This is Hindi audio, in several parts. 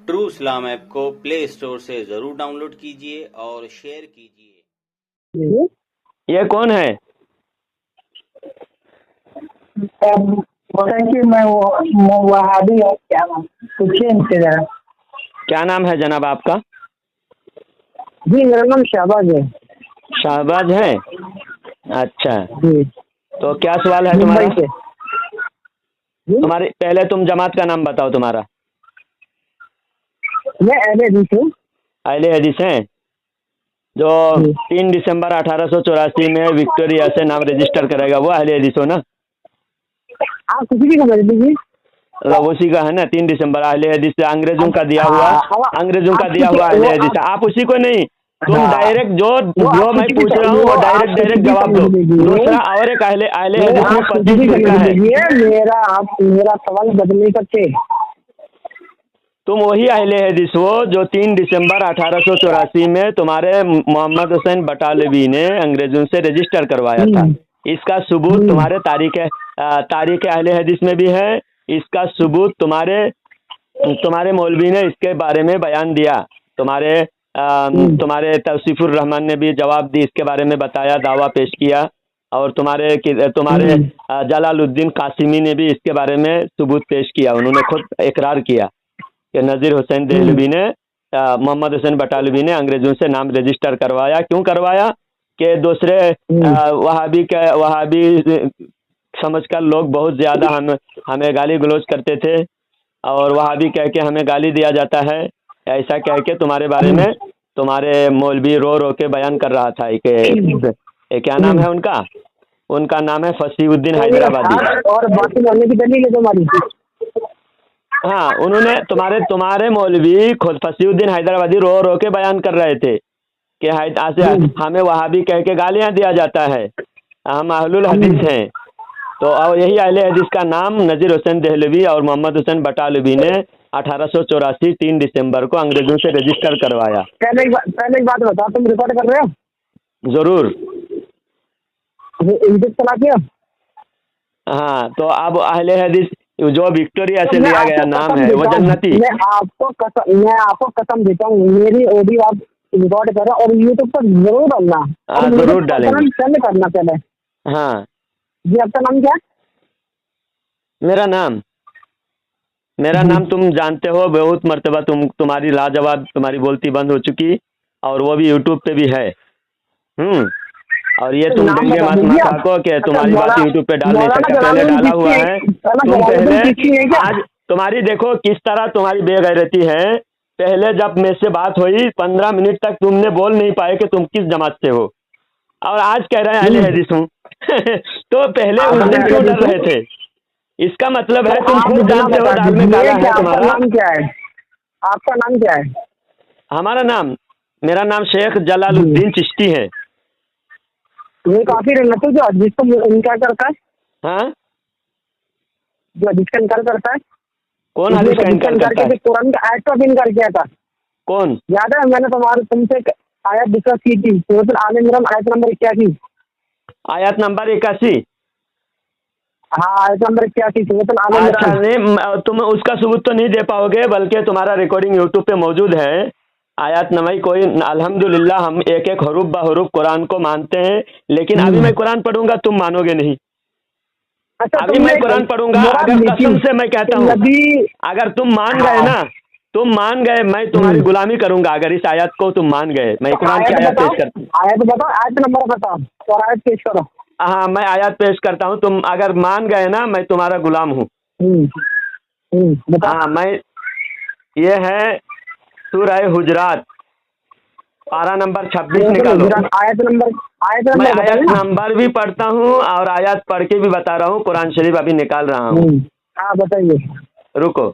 ट्रू इस्लाम ऐप को प्ले स्टोर से जरूर डाउनलोड कीजिए और शेयर कीजिए। ये कौन है? मैं वहाबी हूँ। क्या नाम पूछिए इनसे जरा। क्या नाम है जनाब आपका? जी मेरा नाम शहबाज है। शहबाज है। अच्छा, जी तो क्या सवाल है तुम्हारा? मुंबई से। तुम्हारी पहले तुम जमात का नाम बताओ तुम्हारा। मैं अहले हदीस हूँ। अहले हदीस हैं जो 3 दिसंबर 1884 में विक्टोरिया से नाम रजिस्टर करेगा, वो अहले हदीस हो ना? आप किसी भी समझ लीजिए। उसी का है ना 3 दिसंबर अहले हदीस से अंग्रेजों का दिया हुआ अहले हदीस। आप उसी को नहीं, तुम डायरेक्ट जो मैं पूछ रहा हूँ वो डायरेक्ट जवाब दो। दूसरा और एक अहले हदीस में 25 फिरका है। मेरा सवाल बदल नहीं सकते। तुम वही अहले हदीस हो जो 3 दिसंबर 1884 में तुम्हारे मोहम्मद हुसैन बटालवी ने अंग्रेजों से रजिस्टर करवाया था। इसका सबूत तुम्हारे तारीख अहले हदीस में भी है। इसका सबूत तुम्हारे मौलवी ने इसके बारे में बयान दिया। तुम्हारे तौसीफुर रहमान ने भी जवाब दी, इसके बारे में बताया, दावा पेश किया। और तुम्हारे जलालुद्दीन कासिमी ने भी इसके बारे में सबूत पेश किया। उन्होंने खुद इकरार किया कि नज़ीर हुसैन देहलवी ने मोहम्मद हुसैन बटालवी ने अंग्रेजों से नाम रजिस्टर करवाया। क्यों करवाया? कि दूसरे वहाबी समझकर लोग बहुत ज़्यादा हमें गाली गलौज करते थे और वहाबी कह के हमें गाली दिया जाता है, ऐसा कह के तुम्हारे बारे में तुम्हारे मौलवी रो रो के बयान कर रहा था कि क्या नाम है उनका नाम है फसीउद्दीन हैदराबादी। और बाकी बोलने की दलील है तुम्हारी? हाँ, उन्होंने तुम्हारे मौलवी खुद फसीउद्दीन हैदराबादी रो रो के बयान कर रहे थे कि हमें वहाबी कह के गालियां दिया जाता है, हम अहलुल हदीस हैं। तो और यही अहले हदीस का नाम नज़ीर हुसैन देहलवी और मोहम्मद हुसैन बटालवी ने 1884 3 दिसंबर को अंग्रेजों से रजिस्टर करवाया। पहले एक बात बताओ, तुम रिकॉर्ड कर रहे हो? जरूर। इज्जत चला के। हाँ, तो अब अहले हदीस जो विक्टोरिया से लिया गया नाम है वो जन्नती। मैं आपको कसम देता हूँ, मेरी ऑडियो आप रिकॉर्ड करो और यूट्यूब पर जरूर डालना। जरूर डालेंगे। करना पहले। हाँ जी, आपका नाम क्या? मेरा नाम तुम जानते हो, बहुत मर्तबा तुम्हारी लाजवाब तुम्हारी बोलती बंद हो चुकी और वो भी यूट्यूब पे भी है। और ये तुम देंगे मत को कि तुम्हारी बात यूट्यूब पे डाल नहीं सकते, पहले डाला हुआ है। तुम पहले आज तुम्हारी देखो किस तरह तुम्हारी बेगैरती है। पहले जब मेरे से बात हुई 15 मिनट तक तुमने बोल नहीं पाए कि तुम किस जमात से हो, और आज कह रहे हैं अहले हदीस हूँ। तो पहले उस दिन क्यों डर रहे थे? इसका मतलब है तुम खुद जानते हो दाल में काला है। तुम्हारा नाम क्या है? आपका नाम क्या है? मेरा नाम शेख जलालुद्दीन चिश्ती है। ये काफी रहना जो जिसको इनकार करता है। हाँ, जो जिसका इनकार करता है। कौन हदीस का इनकार करता है? कुरान का आयत का भी इनकार किया था। कौन? याद है? मैंने तुमसे आयत डिस्कस की थी, सूरह आल इमरान आयत नंबर 81। आयत नंबर 81? हाँ, आयत नंबर 81 सूरह आल इमरान। अच्छा, नहीं तुम उसका सबूत तो नहीं दे पाओगे, बल्कि तुम्हारा रिकॉर्डिंग यूट्यूब पे मौजूद है। आयत नंबर कोई अल्हम्दुलिल्लाह हम एक एक हरूफ बहरूफ कुरान को मानते हैं, लेकिन अभी मैं कुरान पढ़ूंगा तुम मानोगे नहीं। अच्छा, अभी मैं कुरान पढ़ूंगा, अगर कसम से मैं कहता हूँ, अगर तुम मान गए ना, तुम मान गए, मैं तुम्हारी गुलामी करूंगा। अगर इस आयत को तुम मान गए, मैं कुरान की आयत पेश करता हूँ। आयत बताओ, आयत नंबर बताओ और आयत पेश करो। हाँ, मैं आयत पेश करता हूँ, तुम अगर मान गए ना, मैं तुम्हारा गुलाम हूँ। हाँ, मैं ये है सूरह हुजरात पारा नंबर 26 निकालो। मैं आयत नंबर भी पढ़ता हूँ और आयत पढ़ के भी बता रहा हूँ। कुरान शरीफ अभी निकाल रहा हूँ। बताइए। रुको,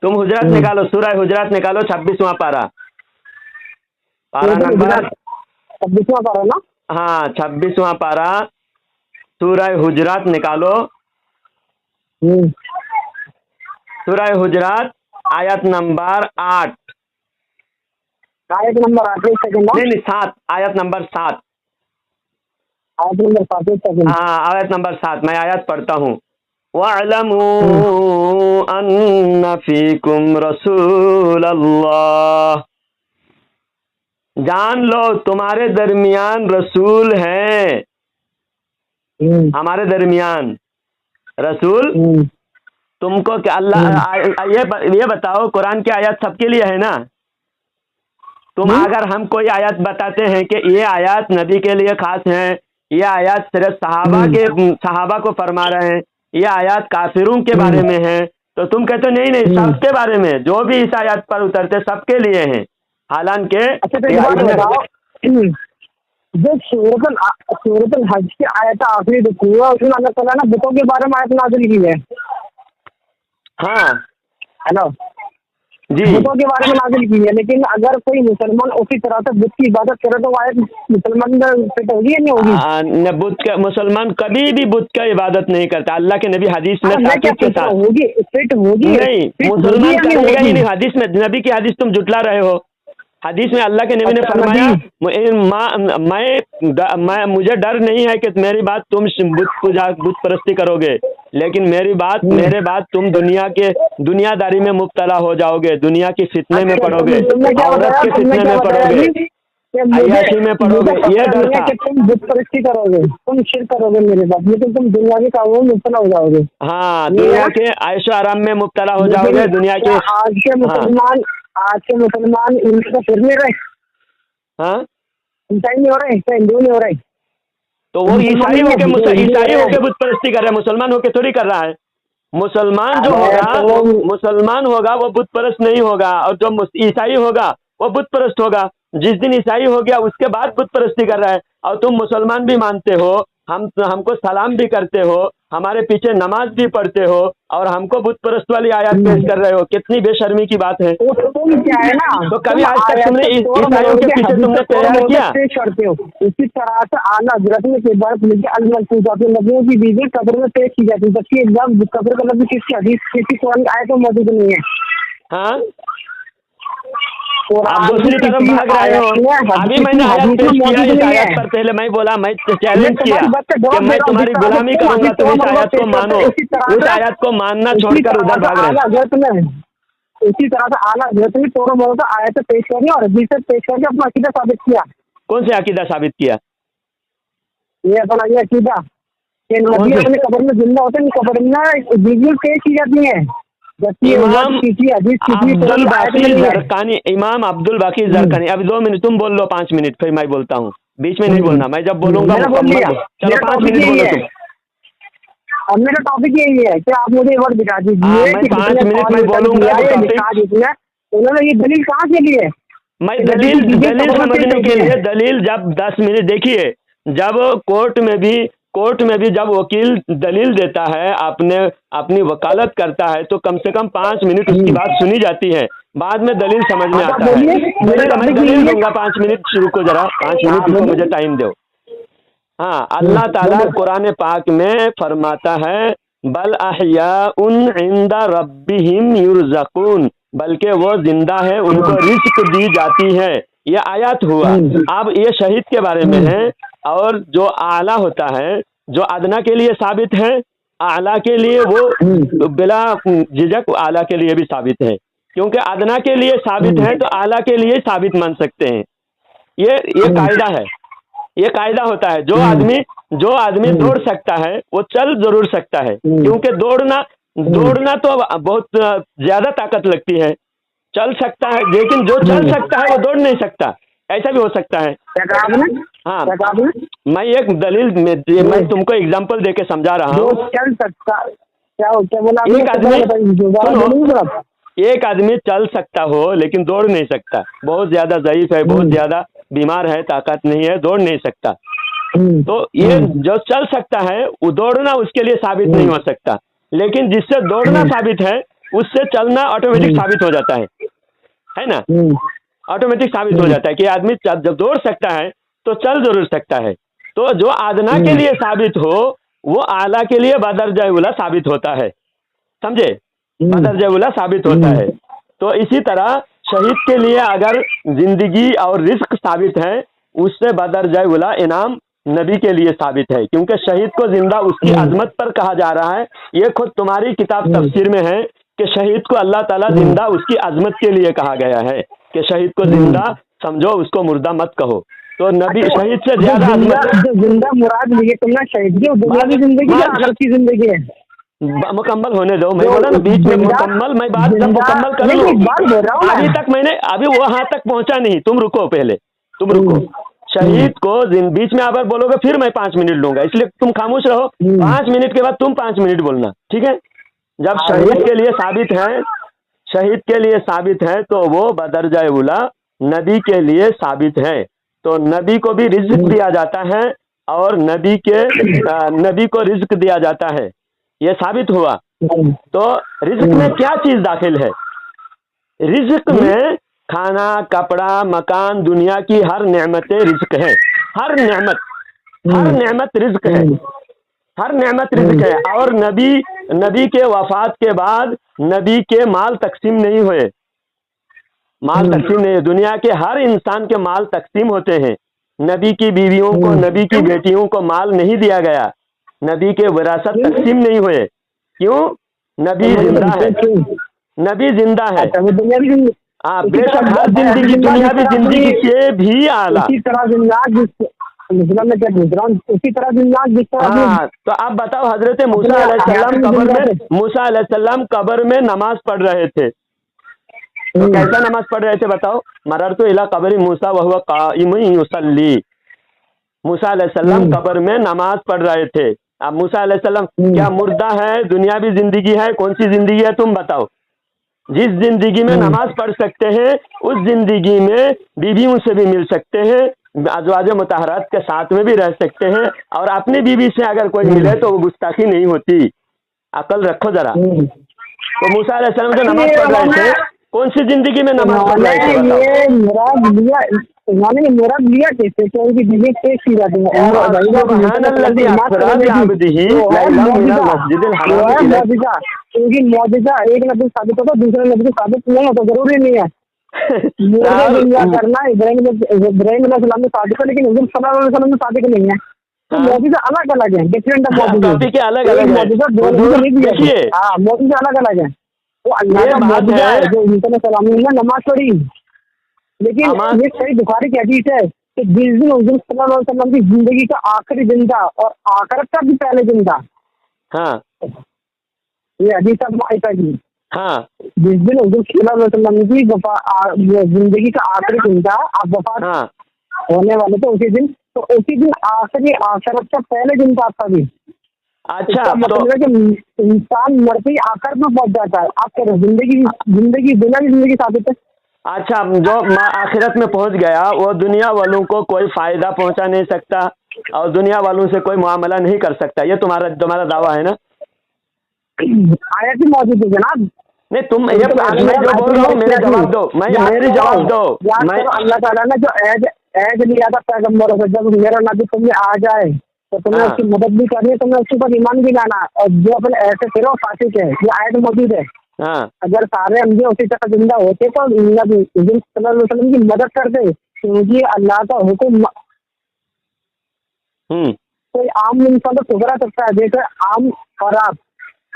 तुम हुजरात निकालो, सूरह हुजरात निकालो, 26वां पारा नंबर 26वां पारा ना? हाँ, 26वां पारा सूरह हुजरात निकालो। सूरह हुजरात आयत नंबर 8। आयत नंबर 8 सेकंड। नहीं 7, आयत नंबर 7। आयत नंबर 7 सेकंड। हाँ, आयत नंबर 7 मैं आयत पढ़ता हूँ। वअलमू अन्ना फीकुम रसूलल्लाह, जान लो तुम्हारे दरमियान रसूल हैं, हमारे दरमियान रसूल। तुमको क्या अल्लाह ये बताओ, कुरान की आयत सबके लिए है ना? तुम अगर हम कोई आयत बताते हैं कि ये आयत नबी के लिए खास है, ये आयत सिर्फ सहाबा को फरमा रहे हैं, ये आयत काफिरों के बारे में है, तो तुम कहते नहीं नहीं सबके बारे में, जो भी इस आयत पर उतरते सबके लिए हैं। हालांकि अच्छा तो जो सूरतुल हज की आयत आखिरी रुकू है उसमें अल्लाह ताला ने बुतों के बारे में आयत नाज़िल की है। हाँ हेलो जी, बुतों के बारे में नाज़िल की है, लेकिन अगर कोई मुसलमान उसी तरह से बुत की इबादत करे तो आयत मुसलमान में फिट होगी या नहीं होगी? बुत का मुसलमान कभी भी बुत का इबादत नहीं करता। अल्लाह के नबी हदीस में ताकीद के साथ होगी, फिट होगी नहीं, मुसलमान करेगा ही नहीं। हदीस में नबी की हदीस तुम जुटला रहे हो। हदीस में अल्लाह के नबी ने फरमाया, मैं मुझे डर नहीं है कि मेरी बात तुम बुत परस्ती करोगे, लेकिन मेरे बात तुम दुनियादारी में मुब्तला हो जाओगे, दुनिया की फितने में पड़ोगे, औरत के फितने में पड़ोगे, अय्याशी में पड़ोगे। ये डर था। तुम बुत परस्ती करोगे, तुम शिर्क करोगे मेरे बात, लेकिन तुम दुनिया के कामों में मुब्तला हो जाओगे। हाँ, दुनिया के ऐशो आराम में मुब्तला हो जाओगे। दुनिया के आज के मुसलमान इनके तो फिर नहीं रहे। हाँ, ईसाई नहीं हो रहे, हिंदू नहीं हो रहे, तो वो ईसाई होके बुत परस्ती कर रहा है, मुसलमान होके थोड़ी कर रहा है। मुसलमान जो होगा मुसलमान होगा वो बुत परस्त नहीं होगा, और जो ईसाई होगा वो बुत परस्त होगा। जिस दिन ईसाई हो गया उसके बाद बुत परस्ती कर रहा है, और तुम मुसलमान भी मानते हो, हमको सलाम भी करते हो, हमारे पीछे नमाज भी पढ़ते हो, और हमको बुत परस्त वाली आयत पेश कर रहे हो। कितनी बेशर्मी की बात है। तुम क्या है ना, तो कभी आज तक तुमने ईसाइयों के पीछे तुमने प्यार किया? करते हो इसी तरह से आला हजरत में के बाद मिलकर नबियों की बीवी कब्र में पेश की जाती है, जबकि एकदम कब्र का लफ्ज़ किसी हदीस किसी कुरान आयत में मौजूद नहीं है। हाँ, आप दूसरी तरफ भाग रहे हो। अभी मैंने आयत पेश किया इस आयत पर, पहले मैं बोला, मैं चैलेंज किया कि मैं तुम्हारी गुलामी करूंगा, तुम इस आयत को मानो। उस आयत को मानना छोड़कर उधर भाग रहे हैं। इसी तरह से आला हजरत में तोड़ो मोड़ो का आयत पेश करनी और हदीस पेश करके अपना अकीदा साबित किया। कौन से अकीदा साबित किया? ये अपना ये अकीदा कि नबी अपने कब्र में जिंदा होते हैं, कब्र में वीडियो पेश की जाती है। इमाम अब्दुल बाकी ज़रक़ानी, इमाम अब्दुल बाकी ज़रक़ानी। अभी 2 मिनट तुम बोल लो, 5 मिनट फिर मैं बोलता हूँ। बीच में नहीं बोलना, मैं जब बोलूंगा चलो 5 मिनट बोलो तुम। अब मेरा टॉपिक यही है कि आप मुझे वर्ड दिखा दीजिए। मैं 5 मिनट में बोलूंगा। उन्होंने ये दलील कहाँ से ली है? मैं दलील समझने के लिए, दलील जब 10 मिनट देखिए, जब कोर्ट में भी जब वकील दलील देता है, अपनी वकालत करता है, तो कम से कम 5 मिनट उसकी बात सुनी जाती है, बाद में दलील समझ में आता है। मैं दलील दूंगा, 5 मिनट शुरू को, जरा 5 मिनट रुको, मुझे टाइम दो। हाँ, अल्लाह ताला कुरान पाक में फरमाता है, बल अहयाउन इंदा रब्बिहिम युरज़क़ून, बल्कि वो जिंदा है, उनको रिज़्क़ दी जाती है। ये आयत हुआ। अब ये शहीद के बारे में है, और जो आला होता है, जो अदना के लिए साबित है, आला के लिए वो बिला झिझक आला के लिए भी साबित है, क्योंकि अदना के लिए साबित है तो आला के लिए साबित मान सकते हैं। ये कायदा है, ये कायदा होता है। जो आदमी दौड़ सकता है वो चल जरूर सकता है, क्योंकि दौड़ना तो बहुत ज्यादा ताकत लगती है। चल सकता है, लेकिन जो चल सकता है वो दौड़ नहीं सकता, ऐसा भी हो सकता है। हाँ, मैं एक दलील में मैं तुमको एग्जांपल देके समझा रहा हूँ। चल सकता क्या बोला? एक आदमी चल सकता हो लेकिन दौड़ नहीं सकता, बहुत ज्यादा ज़ईफ है, बहुत ज्यादा बीमार है, ताकत नहीं है, दौड़ नहीं सकता। तो ये जो चल सकता है वो दौड़ना उसके लिए साबित नहीं हो सकता, लेकिन जिससे दौड़ना साबित है उससे चलना ऑटोमेटिक साबित हो जाता है ना? ऑटोमेटिक साबित हो जाता है कि आदमी जब दौड़ सकता है तो चल जरूर सकता है। तो जो आदना के लिए साबित हो वो आला के लिए बदरजा उला साबित होता है, समझे? बदरजा उला साबित होता है। तो इसी तरह शहीद के लिए अगर जिंदगी और रिस्क साबित है, उससे बदरजा उला इनाम नबी के लिए साबित है, क्योंकि शहीद को जिंदा उसकी अजमत पर कहा जा रहा है। ये खुद तुम्हारी किताब तफसीर में है कि शहीद को अल्लाह ताला जिंदा उसकी अजमत के लिए कहा गया है कि शहीद को जिंदा समझो, उसको मुर्दा मत कहो। तो नबी शहीद से ज्यादा अजमत, जिंदा मुराद लिए तुमने शहीद की दुनिया की जिंदगी या आखिरत की जिंदगी है? मुकम्मल होने दो, मैं बोला ना बीच में मुकम्मल, मैं बात जब मुकम्मल कर लूं, अभी तक मैंने अभी वहां तक पहुंचा नहीं, तुम रुको, पहले तुम रुको। शहीद को बीच में अगर बोलोगे फिर मैं 5 मिनट लूंगा, इसलिए तुम खामोश रहो। 5 मिनट के बाद तुम 5 मिनट बोलना, ठीक है? जब शहीद के लिए साबित है, शहीद के लिए साबित है तो वो बदरजाए उला नबी के लिए साबित है। तो नबी को भी रिज्क दिया जाता है और नबी को रिज्क दिया जाता है, ये साबित हुआ। तो रिज्क में क्या चीज दाखिल है? रिज्क में खाना, कपड़ा, मकान, दुनिया की हर नेमतें रिज्क है। हर नेमत रिज्क है, हर नेमत रिज्क है। और नबी के वफात के बाद नबी के माल तकसीम नहीं हुए, माल तकसीम नहीं, दुनिया के हर इंसान के माल तकसीम होते हैं। नबी की बीवियों को, नबी की बेटियों को माल नहीं दिया गया, नबी के विरासत तकसीम नहीं हुए। क्यों? नबी जिंदा है, नबी जिंदा है। हाँ, बेशक हर जिंदगी दुनियावी जिंदगी से भी आला, उसी तरह जिंदा हाँ। तो आप बताओ, हजरत मूसा अलैहिस्सलाम कब्र में नमाज पढ़ रहे थे, तो कैसा नमाज पढ़ रहे थे बताओ? मररतु इला कब्री मूसा व हुवा काइमुन युसल्ली। मूसा अलैहिस्सलाम कब्र में नमाज पढ़ रहे थे। अब मूसा अलैहिस्सलाम क्या मुर्दा है? दुनियावी जिंदगी है? कौन सी जिंदगी है तुम बताओ? जिस जिंदगी में नमाज पढ़ सकते हैं उस जिंदगी में बीवियों से भी मिल सकते हैं, अज़वाज मुतहहरात के साथ में भी रह सकते हैं, और अपनी बीवी से अगर कोई मिले तो वो गुस्ताखी नहीं होती। अकल रखो जरा। तो मूसा अलैहिस्सलाम जो नमाज पढ़ रहे थे, कौन सी जिंदगी में नमाज पढ़ रहे थे बताओ? मुराद लिया कैसे? क्योंकि बीवी पेश की जाती है, क्योंकि मौजूदा एक नबी साबित होता, दूसरे नबी साबित नहीं होता, जरूरी नहीं है करना। इब्राहिम अलैहिस्सलाम ने साबित है, लेकिन हुज़ूर सल्लल्लाहु अलैहि वसल्लम में साबित नहीं है। तो मौजूदा अलग अलग है, डिफरेंट है। मौजूदा अलग अलग है, मौजूदा अलग अलग है। वो अल्लाह का मौजूदा है जो सलाम ने नमाज पढ़ी, लेकिन ये सही बुखारी की हदीस है कि जिस दिन हुज़ूर सल्लल्लाहु अलैहि वसल्लम की जिंदगी का आखिरी दिन था और आखिरत का भी पहले दिन था। हाँ, ये हदीस आयशा की। हाँ, जिस दिन हुज़ूर सल्लल्लाहु अलैहि वसल्लम की जिंदगी का आखिरी दिन था, आप वफात होने वाले थे उसी दिन, तो उसी दिन आखिरी आखिरत का पहले दिन था आपका भी। अच्छा, मतलब है कि इंसान मरते ही आखिरत में पहुंच जाता है। आप कह रहे जिंदगी दुनिया की जिंदगी साबित है। अच्छा, जो आखिरत में पहुंच गया वो दुनिया वालों को कोई फायदा पहुंचा नहीं सकता और दुनिया वालों से कोई मुआमला नहीं कर सकता, ये तुम्हारा दावा है ना? आयत ही मौजूद है जनाब। नहीं, तुम ये मैं जो बोल रहा हूँ मेरे जवाब दो, मेरी जवाब दो। मैं अल्लाह ताला ने जो ऐद लिया था पैगम्बरों से, जब मेरा नबी तुम्हें आ जाए तो तुम्हें उसकी मदद भी करनी है, तुम्हें उसके ऊपर ईमान भी लाना, और जो अपने ऐसे फिर फासिक है, ये आयत मौजूद है। अगर सारे अंबिया उसी तरह जिंदा होते तो नबी सल्लल्लाहु अलैहि वसल्लम की मदद करते, क्योंकि अल्लाह का हुक्म कोई आम इंसान तो ठुकरा सकता है। जैसे आम और आप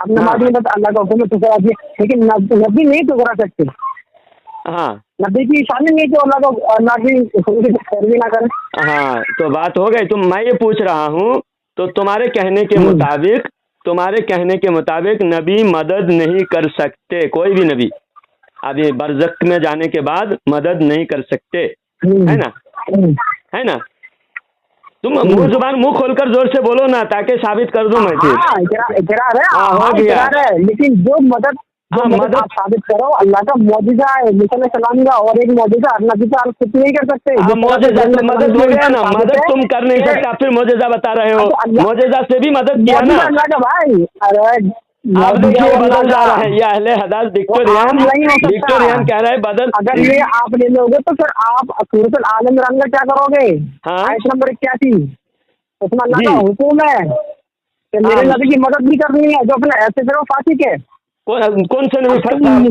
नमाज में अल्लाह का हुक्म ठुकरा दिए, लेकिन नबी नहीं ठुकरा सकते। हाँ, नबी की शान नहीं कि अल्लाह की पैरवी ना करे। हाँ, तो बात हो गई। मैं ये पूछ रहा हूँ, तो तुम्हारे कहने के मुताबिक नबी मदद नहीं कर सकते, कोई भी नबी अभी बरज़ख में जाने के बाद मदद नहीं कर सकते, है ना? है ना? तुम मुंह खोलकर जोर से बोलो ना, ताकि साबित कर दूं मैं। इकरार है, लेकिन जो मदद आप साबित करो अल्लाह का मौजूदा है, मूसा अलैहिस्सलाम का, और एक मौजूदा नबी का आप कुछ नहीं कर सकते। मौजूदा तो मदद हो गया ना, मदद तुम कर नहीं सकता, फिर मौजूदा बता रहे हो। मौजूदा से भी मदद किया ना अल्लाह का भाई। अरे आप देखिए बदल जा रहा है, ये अहले हदीस विक्टोरियन कह रहा है बदल। अगर ये आप ले लोगे तो फिर आप सूरत आल इमरान का क्या करोगे? आयत नंबर 81, उसमें अल्लाह का हुक्म है कि मेरे नबी की मदद भी करनी है, जो अपने ऐसे फिर फासिक है। कौन से नबी?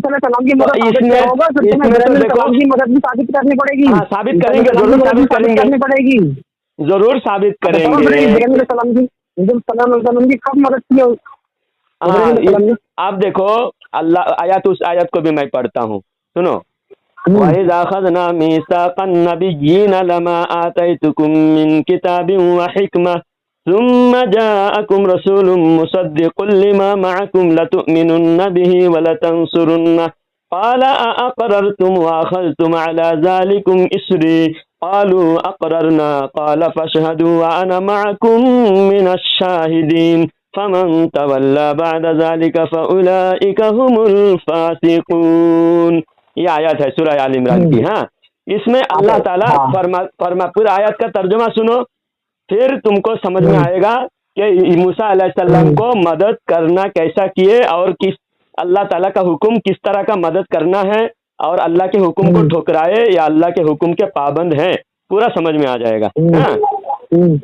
सलाम की मदद की मदद भी साबित करनी पड़ेगी। साबित करेंगे, जरूर साबित करनी पड़ेगी। जरूर साबित करेंगे। इब्राहिम अलैहिस्सलाम की, इब्राहिम अलैहिस्सलाम की कब मदद की? हाँ, आप देखो अल्लाह आयत, उस आयत को भी मैं पढ़ता हूँ, सुनो। वइज़ अख़ज़ना मीसाक़न नबिय्यीन लमा आतैतुकुम मिन किताबिन व हिकमह सुम्मा जाअकुम रसूलुम मुसद्दिक़ुन लिमा मअकुम लतु'मिनुन्न बिही व लतंसुरुन्नह क़ाल अअक़ररतुम व अख़ज़्तुम अला ज़ालिकुम इस्री क़ालू अक़ररना क़ाल फ़अशहदू व अना मअकुम मिनश शाहिदीन फमन तवल्ला बअद ज़ालिका फ़उलाइका हुमुल फ़ासिक़ून। ये आयत है सूरह आल इमरान की। हाँ, इसमें अल्लाह ताला फरमा पूरा आयत का तर्जुमा सुनो, फिर तुमको समझ में आएगा कि मूसा अलैहिस्सलाम को मदद करना कैसा किए और किस अल्लाह ताला का हुक्म किस तरह का मदद करना है, और अल्लाह के हुक्म को ठुकराए या अल्लाह के हुक्म के पाबंद हैं, पूरा समझ में आ जाएगा। हाँ,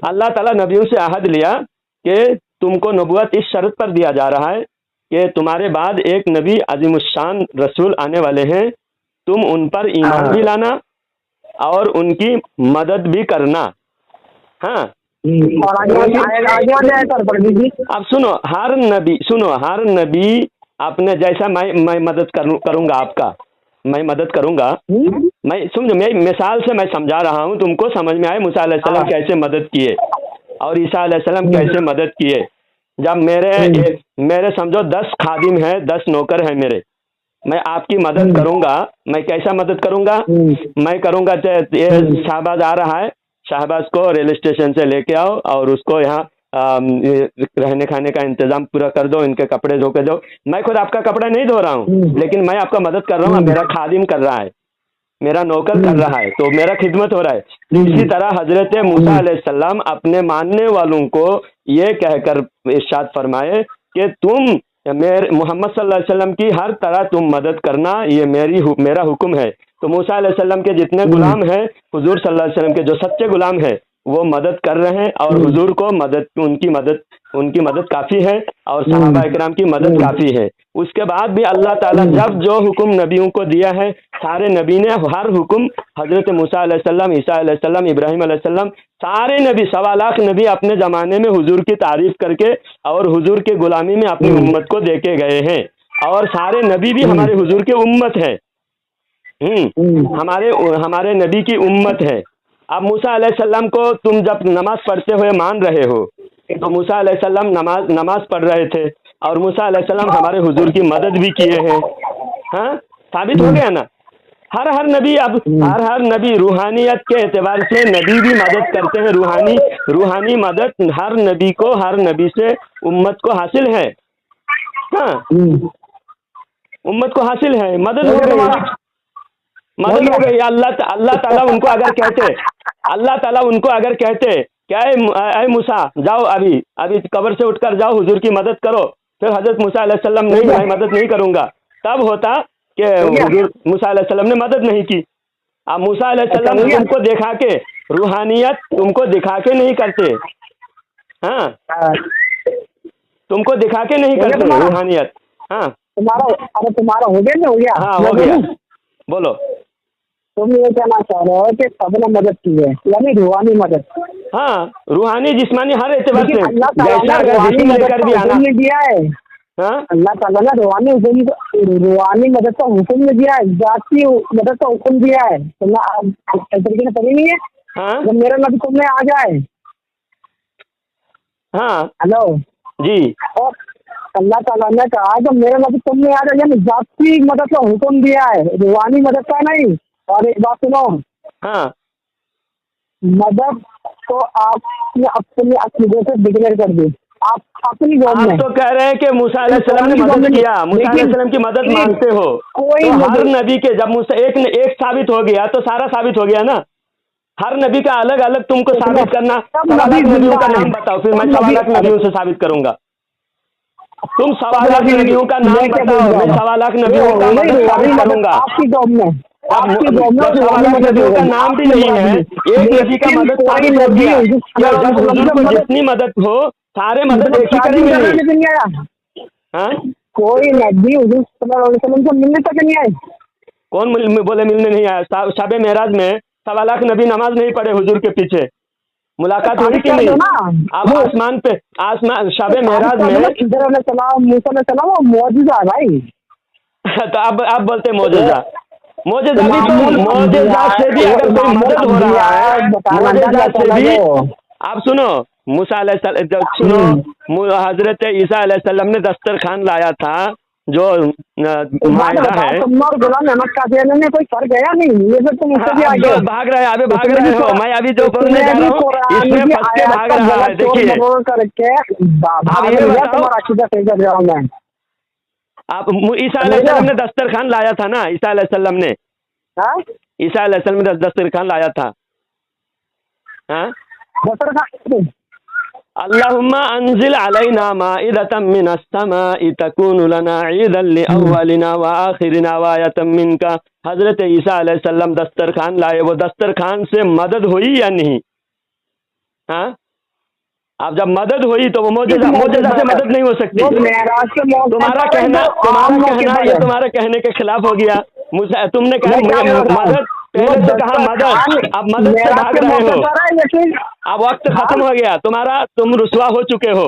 अल्लाह ताला नबियों से अहद लिया कि तुमको नबुवत इस शर्त पर दिया जा रहा है कि तुम्हारे बाद एक नबी अज़ीमुश्शान रसूल आने वाले हैं, तुम उन पर ईमान भी लाना और उनकी मदद भी करना। हाँ, और आगे अब सुनो, हर नबी आपने जैसा मैं मदद करूंगा आपका, मैं मदद करूंगा। मैं समझो, मैं मिसाल से मैं समझा रहा हूँ तुमको, समझ में आए मूसा अलैहिस्सलाम कैसे मदद किए और ईसा अलैहिस्सलाम कैसे मदद किए। जब मेरे समझो 10 खादिम है, 10 नौकर है मेरे, मैं आपकी मदद करूंगा। मैं कैसा मदद करूंगा? मैं करूंगा ये शाहबाज आ रहा है, शाहबाज को रेलवे स्टेशन से लेके आओ और उसको यहाँ रहने खाने का इंतजाम पूरा कर दो, इनके कपड़े धो के दो। मैं खुद आपका कपड़ा नहीं धो रहा हूँ, लेकिन मैं आपका मदद कर रहा हूँ, मेरा खादिम कर रहा है, मेरा नौकर कर रहा है, तो मेरा खिदमत हो रहा है। इसी तरह हजरत मूसा अलैहिस्सलाम अपने मानने वालों को ये कहकर इरशाद फरमाए कि तुम मेरे मोहम्मद सल्लल्लाहु अलैहि वसल्लम की हर तरह तुम मदद करना, ये मेरा हुक्म है। तो मूसा अलैहिस्सलाम के जितने गुलाम हैं, हुजूर सल्लल्लाहु अलैहि वसल्लम के जो सच्चे गुलाम हैं, वो मदद कर रहे हैं और हुजूर को उनकी मदद काफ़ी है और सहाबा इकराम की मदद काफ़ी है। उसके बाद भी अल्लाह ताला जब जो हुक्म नबियों को दिया है, सारे नबी ने हर हुक्म, हजरत मूसा अलैहिस्सलाम, ईसा अलैहिस्सलाम, इब्राहिम अलैहिस्सलाम, सारे नबी 1.25 लाख नबी अपने ज़माने में हुजूर की तारीफ करके और हुजूर के गुलामी में अपनी उम्मत को देके गए हैं, और सारे नबी भी हमारे हुजूर की उम्मत है। हमारे नबी की उम्मत है। अब मूसा अलैहिस्सलाम को तुम जब नमाज पढ़ते हुए मान रहे हो, तो मूसा अलैहिस्सलाम नमाज पढ़ रहे थे और मूसा अलैहिस्सलाम हमारे हुजूर की मदद भी किए हैं। हाँ, साबित हो गया ना। हर नबी, अब हर नबी रूहानियत के एतबार से नबी भी मदद करते हैं। रूहानी मदद हर नबी को, हर नबी से उम्मत को हासिल है। हाँ, उम्मत को हासिल है, मदद हो गई। अल्लाह ताला उनको अगर कहते क्या ऐ मूसा जाओ, अभी कब्र से उठकर जाओ, हुजूर की मदद करो, फिर हजरत मूसा अलैहिस्सलाम नहीं, मैं मदद नहीं करूंगा, तब होता कि हुजूर मूसा अलैहिस्सलाम ने मदद नहीं की। अब मूसा अलैहिस्सलाम तुमको दिखा के रूहानियत तुमको दिखा के नहीं करते। हाँ, तुमको दिखा के नहीं करते रूहानियत। हाँ, तुम्हारा हो गया ना, हो गया। हाँ, हो गया। बोलो, तुम ये कहना चाह रहे हो कि सबने मदद की है, यानी रूहानी मदद। हाँ, रूहानी जिस्मानी हर एतबार से, अल्लाह ताला ने रूहानी मदद का हुक्म दिया है। हाँ, अल्लाह ताला ने रूहानी मदद का हुक्म दिया है, जाती मदद का हुक्म दिया है। तुमने पढ़ी नहीं है? हाँ, जब मेरा नबी तुमने आ जाए। हाँ, हेलो जी। और अल्लाह ताला ने कहा जब मेरा नबी तुमने आ जाए, यानी जाती मदद का हुक्म दिया है, रूहानी मदद का नहीं। और एक बात सुनो, हाँ, मदद तो आपने अपने अकीदे से डिक्लेयर कर दी, आप अपनी आप तो कह रहे हैं कि मूसा अलैहिस्सलाम ने मदद किया, मूसा अलैहिस्सलाम की मदद मानते हो। कोई तो हर नबी के जब मूसा एक साबित हो गया तो सारा साबित हो गया ना। हर नबी का अलग अलग तुमको साबित करना। 1.25 लाख नबियों का नाम बताओ, फिर मैं 1.25 लाख नबियों से साबित करूंगा। तुम 1.25 लाख नबियों का नाम बताओ, मैं 1.25 लाख नबियों का मदद साबित करूंगा। आपकी जॉब में अब 1.25 लाख नबियों का नाम भी नहीं है, एक नबी का मदद साबित हो गया। जब हुजूर को जितनी मदद हो, सारे मदद एक ही करेंगे नहीं। हाँ, कोई नबी हुजूर सल्लल्लाहु अलैहि वसल्लम से मिलने तक नहीं आए। कौन बोले मिलने नहीं आया? शब मेराज में 1.25 लाख नबी नमाज नहीं पढ़े हुजूर के पीछे। मुलाकात हुई कि नहीं? अब आसमान शबे मेराज में इधर ने चला मूसा ने चला, वो मौजूदा है भाई। तो अब आप बोलते मौजूदा भी तो मौजूदा से भी अगर कोई मदद हो रहा है, मौजूदा से भी आप सुनो, मूसा सुनो, हजरत ईसा अलैहिस्सलाम ने दस्तरखान लाया था, जो मायदा है। गुलाम अहमद कादियानी ने कोई कर गया नहीं, ये तो तुम उससे भी आगे भाग रहे हैं, अभी भाग रहे हो। मैं अभी जो बोलने जा रहा हूँ इसमें फंस के भाग रहा है। देखिए आप ईसा अलैहिस्सलाम ने दस्तरखान लाया था ना, ईसा अलैहिस्सलाम ने, ईसा अलैहिस्सलाम ने दस्तरखान लाया था। अल्लाहुम्मा अंजिल अलैना माइदतम मिनस समाई तकूनु लना ईदन लिअव्वलिना व आखिरिना व आयतम मिनका। हजरत ईसा अलैहिस्सलाम दस्तरखान लाए, वो दस्तरखान से मदद हुई या नहीं? अब जब मदद हुई तो वो मौजूदा से मदद नहीं हो सकती। तुम्हारा कहना ये तुम्हारे कहने के खिलाफ हो गया। तुमने कहा मदद, पहले तो कहा मदद, अब मदद से भाग रहे हो। अब वक्त खत्म हो गया तुम्हारा, तुम रुसवा हो चुके हो।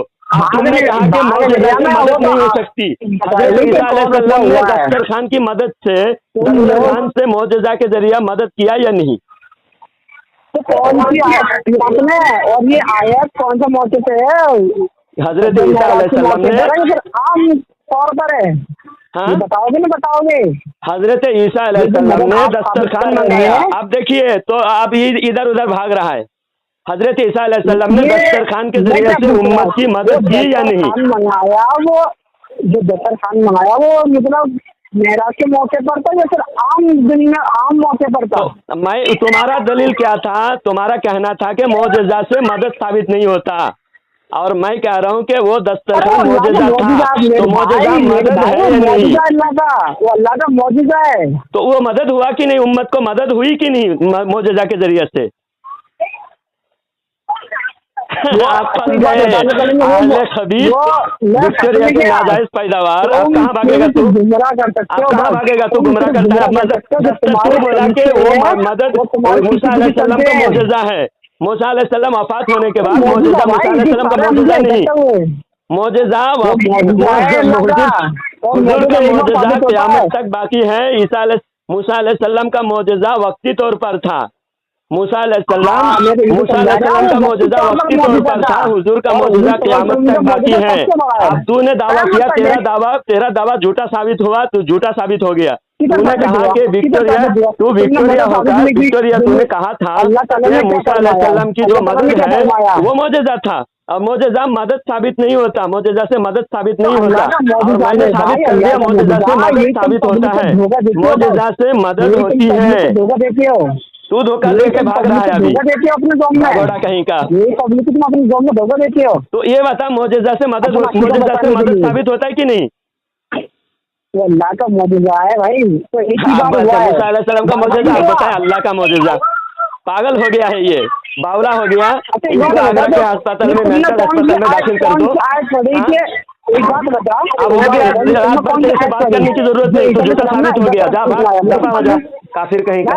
तुमने कहा कि मौजूदा से मदद नहीं हो सकती। हज़रत ईसा अलैहिस्सलाम ने दस्तरखान की मदद से, दस्तरखान से मौजूदा के जरिए मदद किया या नहीं? तो कौन सी आयत में, और ये आयत कौन सा मौके पे है? हजरत ईसा अलैहिस्सलाम ने आम तौर पर है। बताओगे ना बताओगे? हजरत ईसा अलैहिस्सलाम ने दस्तरखान मंगाया। अब देखिए, तो आप इधर उधर भाग रहा है। हजरत ईसा अलैहिस्सलाम ने दस्तरखान के जरिए से उम्मत की मदद की या नहीं? मंगाया, वो जो दस्तरखान मंगाया वो मतलब मेराज के मौके पर था या फिर आम दिन में आम मौके पर था? तो मैं, तुम्हारा दलील क्या था? तुम्हारा कहना था कि मौजूदा से मदद साबित नहीं होता, और मैं कह रहा हूँ कि वो दस्तरखान मौजूदा था, तो मौजूदा मदद है या नहीं? वो अल्लाह का मौजूदा है। तो वो मदद हुआ कि नहीं? उम्मत को मदद हुई कि नहीं मौजूदा के जरिए से? आप फंस गए। विक्टोरिया की नाजायज पैदावार। अब कहाँ भागेगा तू? कहाँ भागेगा तू? गुमराह करता है। तू बोला कि वो मदद मूसा अलैहिस्सलाम का मौजूदा है। मूसा अलैहिस्सलाम वफात होने के बाद मौजूदा मूसा अलैहिस्सलाम का मौजूदा नहीं, मौजूदा मौजूदा क़यामत तक बाकी है। मूसा अलैहिस्सलाम का मौजूदा वक्ती तौर पर था। मूसा अलैहिस्सलाम का मौजूदा वक्ती तौर पर था। हुजूर का मौजूदा क़यामत तक बाकी है। अब तूने दावा किया, तेरा दावा झूठा साबित हुआ, तू झूठा साबित हो गया। तूने कहा कि विक्टोरिया होगा। विक्टोरिया तूने कहा था कि मूसा अलैहिस्सलाम की जो मदद है वो मौजूदा था। अब मौजूदा मदद साबित नहीं होता, मौजूदा से मदद साबित नहीं होता, और मैंने साबित कर दिया मौजूदा से मदद साबित होता है। मौजूदा से मदद होती है। तू धोखा दे के भाग रहा है अभी घोड़ा कहीं का। तो ये बता, मौजूदा से मदद साबित होता है कि नहीं? अल्लाह का मौजूदा है भाई। तो एक ही बात मूसा अलैहिस्सलाम का मौजूदा बताया, अल्लाह का मौजूदा। पागल हो गया है ये, बावला हो गया। आगरा के अस्पताल में, मेंटल अस्पताल में दाखिल कर दो। एक बात बता, अब हो गया, रात भर तेरे से बात करने की जरूरत नहीं, तो झूठा साबित हो गया। जा भाग, काफिर कहीं का।